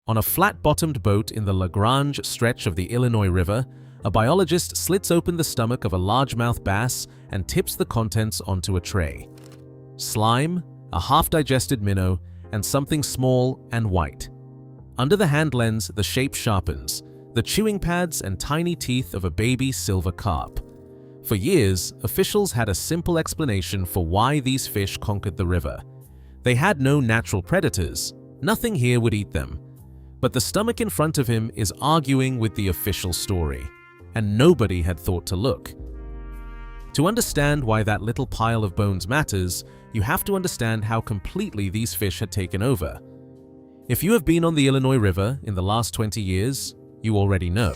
On a flat-bottomed boat in the Grange stretch of the Illinois River, a biologist slits open the stomach of a largemouth bass and tips the contents onto a tray. Slime, a half-digested minnow, and something small and white. Under the hand lens, the shape sharpens, the chewing pads and tiny teeth of a baby silver carp. For years, officials had a simple explanation for why these fish conquered the river. They had no natural predators. Nothing here would eat them. But the stomach in front of him is arguing with the official story, and nobody had thought to look. To understand why that little pile of bones matters, you have to understand how completely these fish had taken over. If you have been on the Illinois River in the last 20 years, you already know.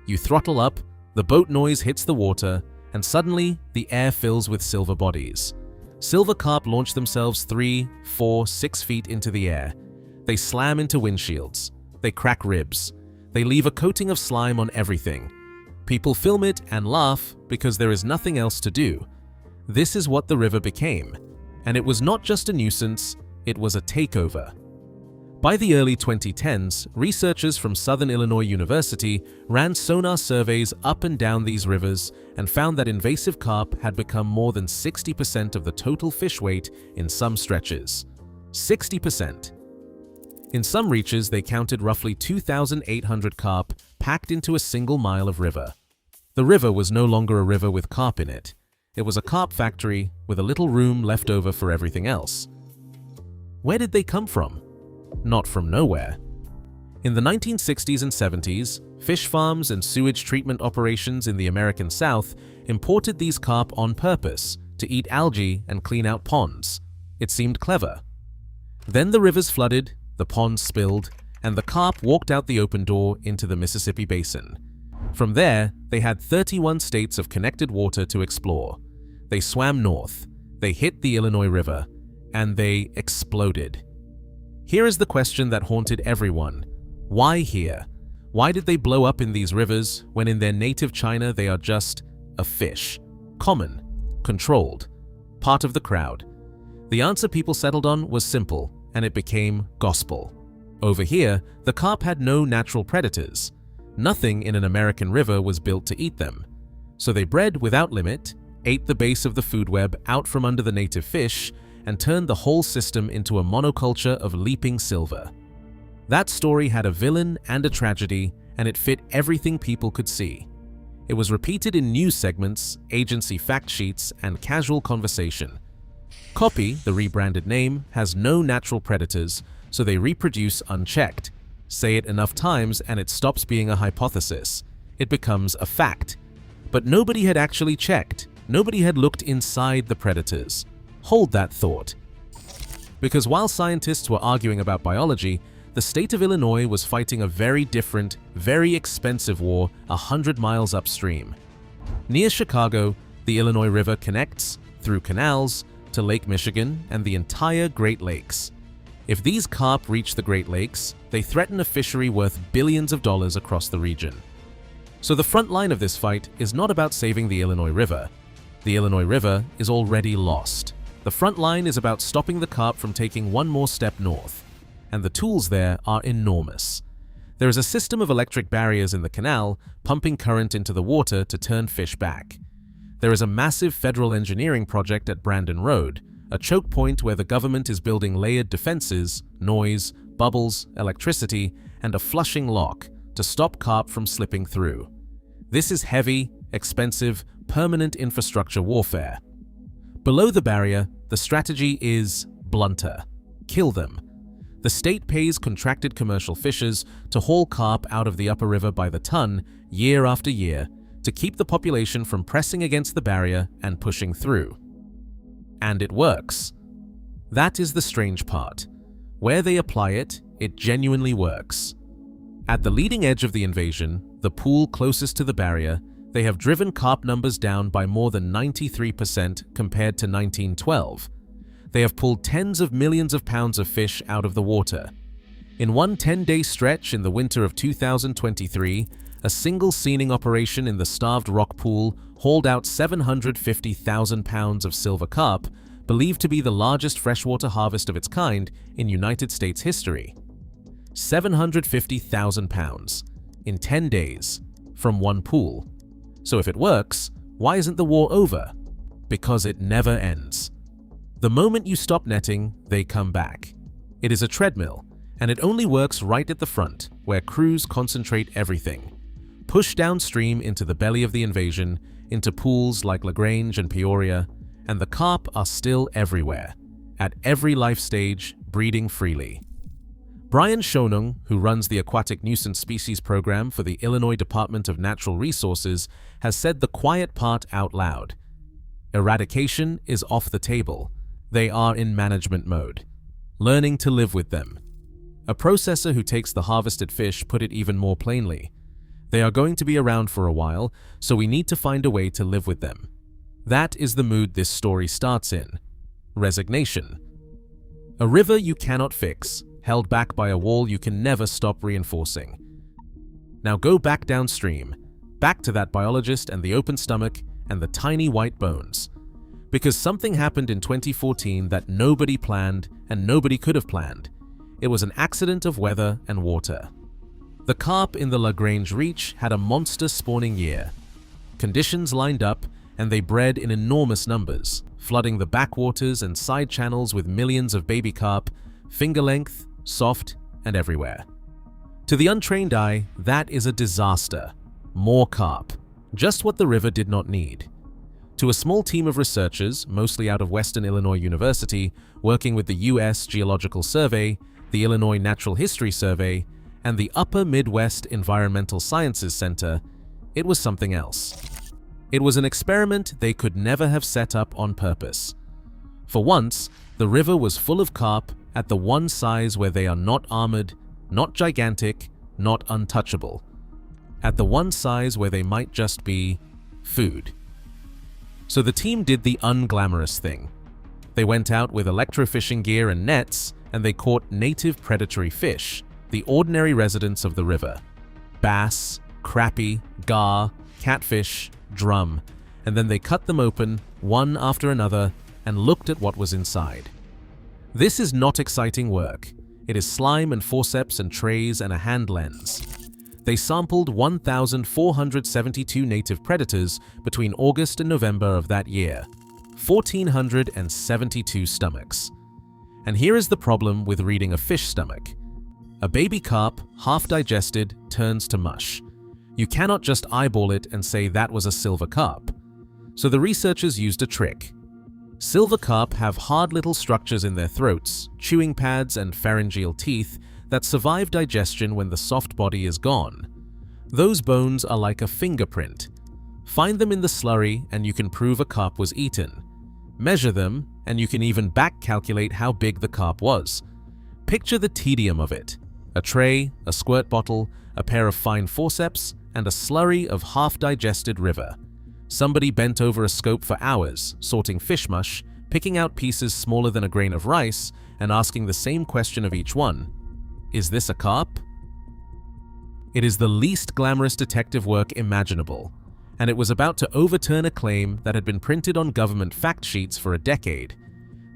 You throttle up, the boat noise hits the water, and suddenly the air fills with silver bodies. Silver carp launch themselves 3, 4, 6 feet into the air. They slam into windshields. They crack ribs. They leave a coating of slime on everything. People film it and laugh because there is nothing else to do. This is what the river became. And it was not just a nuisance, it was a takeover. By the early 2010s, researchers from Southern Illinois University ran sonar surveys up and down these rivers and found that invasive carp had become more than 60% of the total fish weight in some stretches. 60%. In some reaches, they counted roughly 2,800 carp packed into a single mile of river. The river was no longer a river with carp in it. It was a carp factory with a little room left over for everything else. Where did they come from? Not from nowhere. In the 1960s and 70s, fish farms and sewage treatment operations in the American South imported these carp on purpose to eat algae and clean out ponds. It seemed clever. Then the rivers flooded, the ponds spilled, and the carp walked out the open door into the Mississippi Basin. From there, they had 31 states of connected water to explore. They swam north, they hit the Illinois River, and they exploded. Here is the question that haunted everyone. Why here? Why did they blow up in these rivers when in their native China they are just a fish? Common, controlled, part of the crowd. The answer people settled on was simple, and it became gospel. Over here, the carp had no natural predators. Nothing in an American river was built to eat them. So they bred without limit, ate the base of the food web out from under the native fish, and turned the whole system into a monoculture of leaping silver. That story had a villain and a tragedy, and it fit everything people could see. It was repeated in news segments, agency fact sheets, and casual conversation. Copy, the rebranded name, has no natural predators, so they reproduce unchecked. Say it enough times and it stops being a hypothesis. It becomes a fact. But nobody had actually checked. Nobody had looked inside the predators. Hold that thought. Because while scientists were arguing about biology, the state of Illinois was fighting a very different, very expensive war 100 miles upstream. Near Chicago, the Illinois River connects, through canals, to Lake Michigan and the entire Great Lakes. If these carp reach the Great Lakes, they threaten a fishery worth billions of dollars across the region. So the front line of this fight is not about saving the Illinois River. The Illinois River is already lost. The front line is about stopping the carp from taking one more step north, and the tools there are enormous. There is a system of electric barriers in the canal, pumping current into the water to turn fish back. There is a massive federal engineering project at Brandon Road, a choke point where the government is building layered defenses, noise, bubbles, electricity, and a flushing lock to stop carp from slipping through. This is heavy, expensive, permanent infrastructure warfare. Below the barrier, the strategy is blunter. Kill them. The state pays contracted commercial fishers to haul carp out of the upper river by the ton, year after year, to keep the population from pressing against the barrier and pushing through. And it works. That is the strange part. Where they apply it, it genuinely works. At the leading edge of the invasion, the pool closest to the barrier, they have driven carp numbers down by more than 93% compared to 1912. They have pulled tens of millions of pounds of fish out of the water. In one 10-day stretch in the winter of 2023, a single seining operation in the starved rock pool hauled out 750,000 pounds of silver carp, believed to be the largest freshwater harvest of its kind in United States history. 750,000 pounds in 10 days from one pool. So if it works, why isn't the war over? Because it never ends. The moment you stop netting, they come back. It is a treadmill, and it only works right at the front, where crews concentrate everything. Push downstream into the belly of the invasion, into pools like Grange and Peoria, and the carp are still everywhere, at every life stage, breeding freely. Brian Schonung, who runs the Aquatic Nuisance Species Program for the Illinois Department of Natural Resources, has said the quiet part out loud. Eradication is off the table. They are in management mode, learning to live with them. A processor who takes the harvested fish put it even more plainly. They are going to be around for a while, so we need to find a way to live with them. That is the mood this story starts in. Resignation. A river you cannot fix, held back by a wall you can never stop reinforcing. Now go back downstream, back to that biologist and the open stomach and the tiny white bones. Because something happened in 2014 that nobody planned and nobody could have planned. It was an accident of weather and water. The carp in the Grange Reach had a monster spawning year. Conditions lined up and they bred in enormous numbers, flooding the backwaters and side channels with millions of baby carp, finger-length, soft, and everywhere. To the untrained eye, that is a disaster. More carp. Just what the river did not need. To a small team of researchers, mostly out of Western Illinois University, working with the U.S. Geological Survey, the Illinois Natural History Survey, and the Upper Midwest Environmental Sciences Center, it was something else. It was an experiment they could never have set up on purpose. For once, the river was full of carp at the one size where they are not armored, not gigantic, not untouchable. At the one size where they might just be food. So the team did the unglamorous thing. They went out with electrofishing gear and nets, and they caught native predatory fish, the ordinary residents of the river. Bass, crappie, gar, catfish, drum, and then they cut them open, one after another, and looked at what was inside. This is not exciting work. It is slime and forceps and trays and a hand lens. They sampled 1,472 native predators between August and November of that year, 1,472 stomachs. And here is the problem with reading a fish stomach. A baby carp, half digested, turns to mush. You cannot just eyeball it and say that was a silver carp. So the researchers used a trick. Silver carp have hard little structures in their throats, chewing pads and pharyngeal teeth that survive digestion when the soft body is gone. Those bones are like a fingerprint. Find them in the slurry and you can prove a carp was eaten. Measure them and you can even back calculate how big the carp was. Picture the tedium of it. A tray, a squirt bottle, a pair of fine forceps, and a slurry of half-digested river. Somebody bent over a scope for hours, sorting fish mush, picking out pieces smaller than a grain of rice, and asking the same question of each one. Is this a carp? It is the least glamorous detective work imaginable, and it was about to overturn a claim that had been printed on government fact sheets for a decade.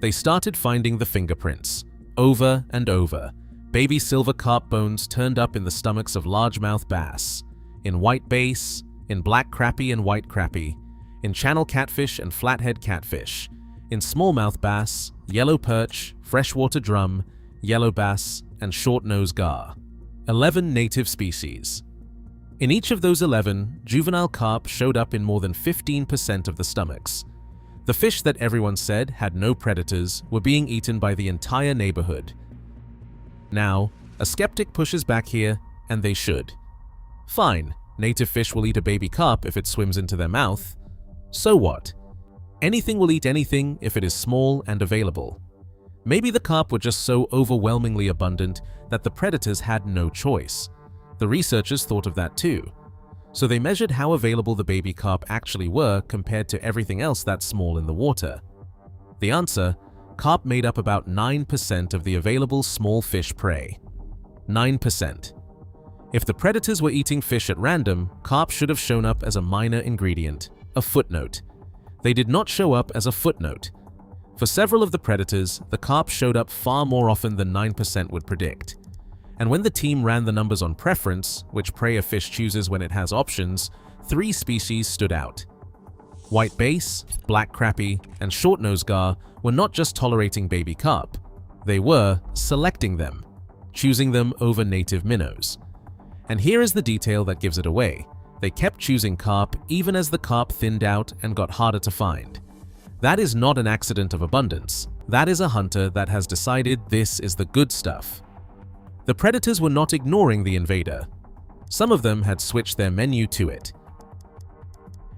They started finding the fingerprints, over and over. Baby silver carp bones turned up in the stomachs of largemouth bass, in white bass, in black crappie and white crappie, in channel catfish and flathead catfish, in smallmouth bass, yellow perch, freshwater drum, yellow bass, and short-nosed gar. 11 native species. In each of those 11, juvenile carp showed up in more than 15% of the stomachs. The fish that everyone said had no predators were being eaten by the entire neighborhood. Now, a skeptic pushes back here, and they should. Fine, native fish will eat a baby carp if it swims into their mouth. So what? Anything will eat anything if it is small and available. Maybe the carp were just so overwhelmingly abundant that the predators had no choice. The researchers thought of that too. So they measured how available the baby carp actually were compared to everything else that's small in the water. The answer: carp made up about 9% of the available small fish prey. 9%. If the predators were eating fish at random, carp should have shown up as a minor ingredient, a footnote. They did not show up as a footnote. For several of the predators, the carp showed up far more often than 9% would predict. And when the team ran the numbers on preference, which prey a fish chooses when it has options, 3 species stood out. White bass, black crappie, and short-nosed gar were not just tolerating baby carp, they were selecting them, choosing them over native minnows. And here is the detail that gives it away. They kept choosing carp even as the carp thinned out and got harder to find. That is not an accident of abundance. That is a hunter that has decided this is the good stuff. The predators were not ignoring the invader. Some of them had switched their menu to it.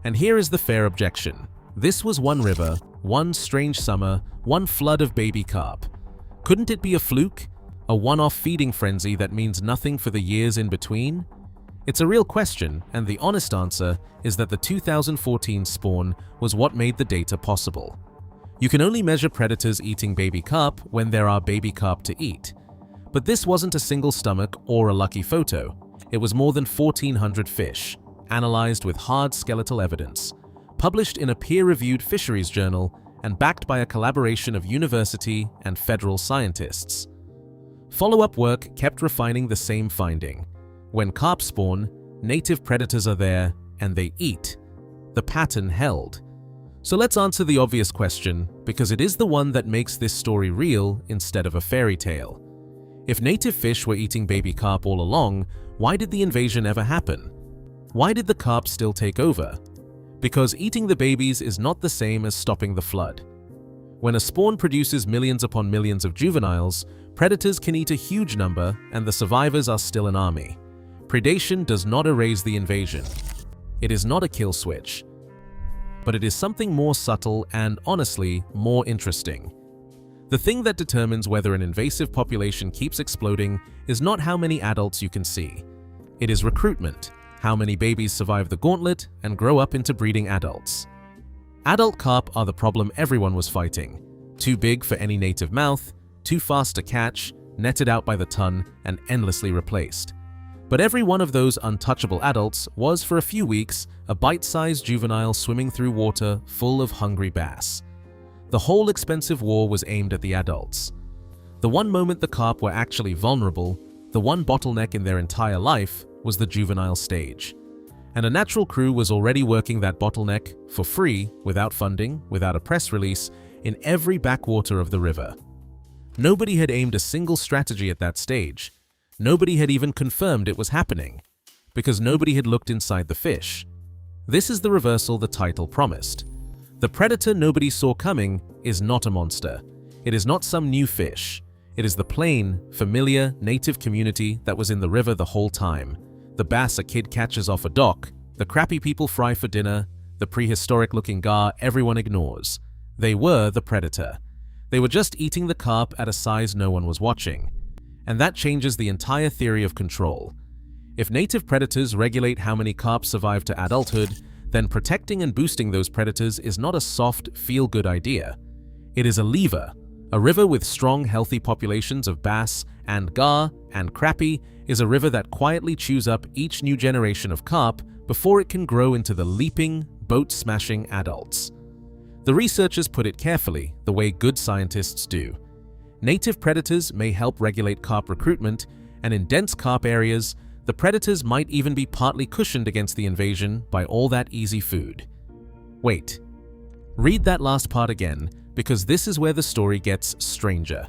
And here is the fair objection. This was one river, one strange summer, one flood of baby carp. Couldn't it be a fluke? A one-off feeding frenzy that means nothing for the years in between? It's a real question, and the honest answer is that the 2014 spawn was what made the data possible. You can only measure predators eating baby carp when there are baby carp to eat. But this wasn't a single stomach or a lucky photo. It was more than 1,400 fish, analyzed with hard skeletal evidence, published in a peer-reviewed fisheries journal, and backed by a collaboration of university and federal scientists. Follow-up work kept refining the same finding. When carp spawn, native predators are there, and they eat. The pattern held. So let's answer the obvious question, because it is the one that makes this story real instead of a fairy tale. If native fish were eating baby carp all along, why did the invasion ever happen? Why did the carp still take over? Because eating the babies is not the same as stopping the flood. When a spawn produces millions upon millions of juveniles, predators can eat a huge number and the survivors are still an army. Predation does not erase the invasion. It is not a kill switch. But it is something more subtle and, honestly, more interesting. The thing that determines whether an invasive population keeps exploding is not how many adults you can see. It is recruitment, how many babies survive the gauntlet and grow up into breeding adults. Adult carp are the problem everyone was fighting. Too big for any native mouth, too fast to catch, netted out by the ton, and endlessly replaced. But every one of those untouchable adults was, for a few weeks, a bite-sized juvenile swimming through water full of hungry bass. The whole expensive war was aimed at the adults. The one moment the carp were actually vulnerable, the one bottleneck in their entire life, was the juvenile stage. And a natural crew was already working that bottleneck for free, without funding, without a press release, in every backwater of the river. Nobody had aimed a single strategy at that stage. Nobody had even confirmed it was happening, because nobody had looked inside the fish. This is the reversal the title promised. The predator nobody saw coming is not a monster. It is not some new fish. It is the plain, familiar, native community that was in the river the whole time. The bass a kid catches off a dock, the crappy people fry for dinner, the prehistoric-looking gar everyone ignores. They were the predator. They were just eating the carp at a size no one was watching. And that changes the entire theory of control. If native predators regulate how many carp survive to adulthood, then protecting and boosting those predators is not a soft, feel-good idea. It is a lever. A river with strong, healthy populations of bass and gar and crappie is a river that quietly chews up each new generation of carp before it can grow into the leaping, boat-smashing adults. The researchers put it carefully, the way good scientists do. Native predators may help regulate carp recruitment, and in dense carp areas, the predators might even be partly cushioned against the invasion by all that easy food. Wait. Read that last part again, because this is where the story gets stranger.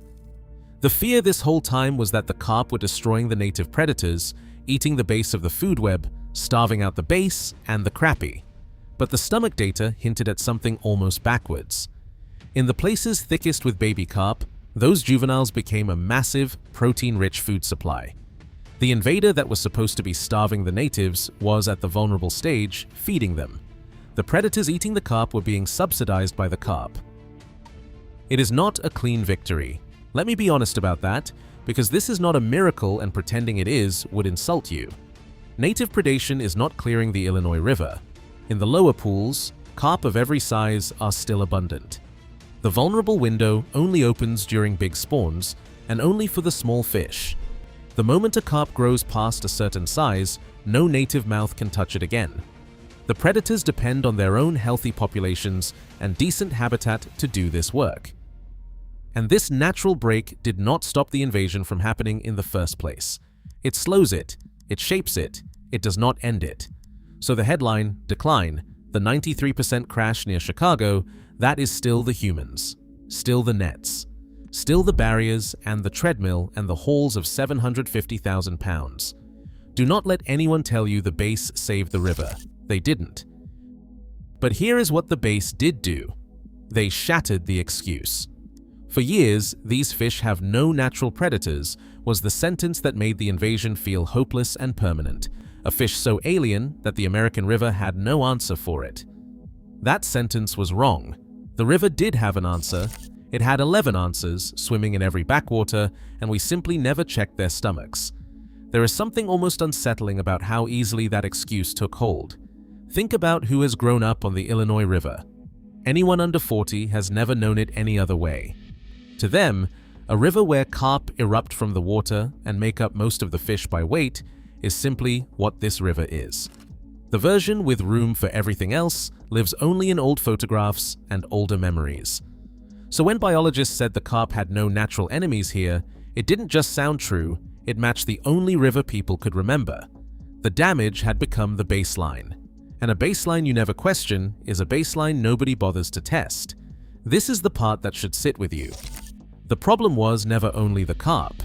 The fear this whole time was that the carp were destroying the native predators, eating the base of the food web, starving out the base and the crappie. But the stomach data hinted at something almost backwards. In the places thickest with baby carp, those juveniles became a massive, protein-rich food supply. The invader that was supposed to be starving the natives was, at the vulnerable stage, feeding them. The predators eating the carp were being subsidized by the carp. It is not a clean victory. Let me be honest about that, because this is not a miracle and pretending it is would insult you. Native predation is not clearing the Illinois River. In the lower pools, carp of every size are still abundant. The vulnerable window only opens during big spawns, and only for the small fish. The moment a carp grows past a certain size, no native mouth can touch it again. The predators depend on their own healthy populations and decent habitat to do this work. And this natural break did not stop the invasion from happening in the first place. It slows it, it shapes it, it does not end it. So the headline, Decline, the 93% crash near Chicago, that is still the humans, still the nets, still the barriers and the treadmill and the hauls of 750,000 pounds. Do not let anyone tell you the base saved the river. They didn't. But here is what the base did do. They shattered the excuse. For years, these fish have no natural predators was the sentence that made the invasion feel hopeless and permanent, a fish so alien that the American river had no answer for it. That sentence was wrong. The river did have an answer. It had 11 answers, swimming in every backwater, and we simply never checked their stomachs. There is something almost unsettling about how easily that excuse took hold. Think about who has grown up on the Illinois River. Anyone under 40 has never known it any other way. To them, a river where carp erupt from the water and make up most of the fish by weight is simply what this river is. The version with room for everything else lives only in old photographs and older memories. So when biologists said the carp had no natural enemies here, it didn't just sound true, it matched the only river people could remember. The damage had become the baseline. And a baseline you never question is a baseline nobody bothers to test. This is the part that should sit with you. The problem was never only the carp.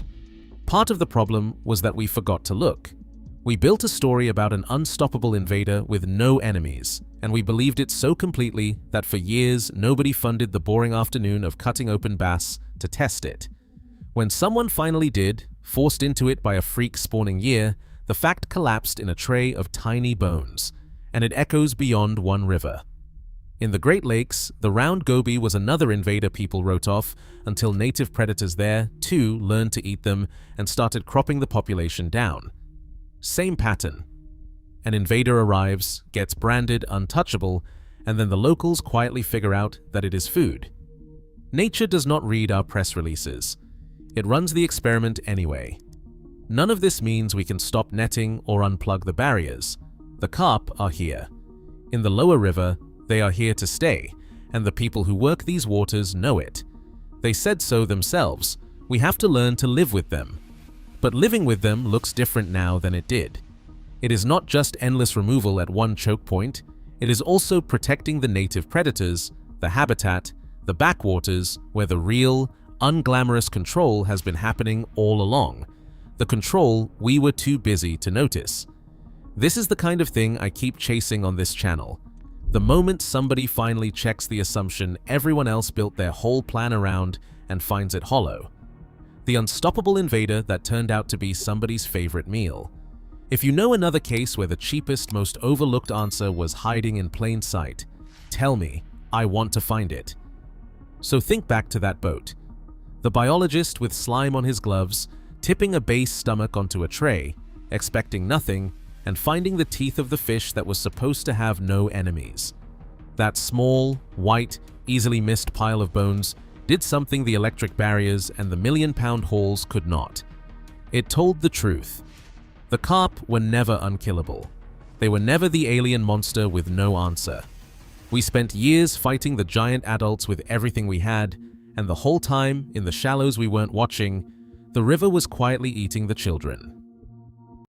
Part of the problem was that we forgot to look. We built a story about an unstoppable invader with no enemies, and we believed it so completely that for years nobody funded the boring afternoon of cutting open bass to test it. When someone finally did, forced into it by a freak spawning year, the fact collapsed in a tray of tiny bones, and it echoes beyond one river. In the Great Lakes, the round goby was another invader people wrote off until native predators there, too, learned to eat them and started cropping the population down. Same pattern. An invader arrives, gets branded untouchable, and then the locals quietly figure out that it is food. Nature does not read our press releases. It runs the experiment anyway. None of this means we can stop netting or unplug the barriers. The carp are here. In the lower river, they are here to stay, and the people who work these waters know it. They said so themselves. We have to learn to live with them. But living with them looks different now than it did. It is not just endless removal at one choke point, it is also protecting the native predators, the habitat, the backwaters where the real, unglamorous control has been happening all along. The control we were too busy to notice. This is the kind of thing I keep chasing on this channel. The moment somebody finally checks the assumption everyone else built their whole plan around and finds it hollow. The unstoppable invader that turned out to be somebody's favorite meal. If you know another case where the cheapest, most overlooked answer was hiding in plain sight, tell me. I want to find it. So think back to that boat. The biologist with slime on his gloves, tipping a base stomach onto a tray, expecting nothing, and finding the teeth of the fish that was supposed to have no enemies. That small, white, easily missed pile of bones did something the electric barriers and the million-pound hauls could not. It told the truth. The carp were never unkillable. They were never the alien monster with no answer. We spent years fighting the giant adults with everything we had, and the whole time, in the shallows we weren't watching, the river was quietly eating the children.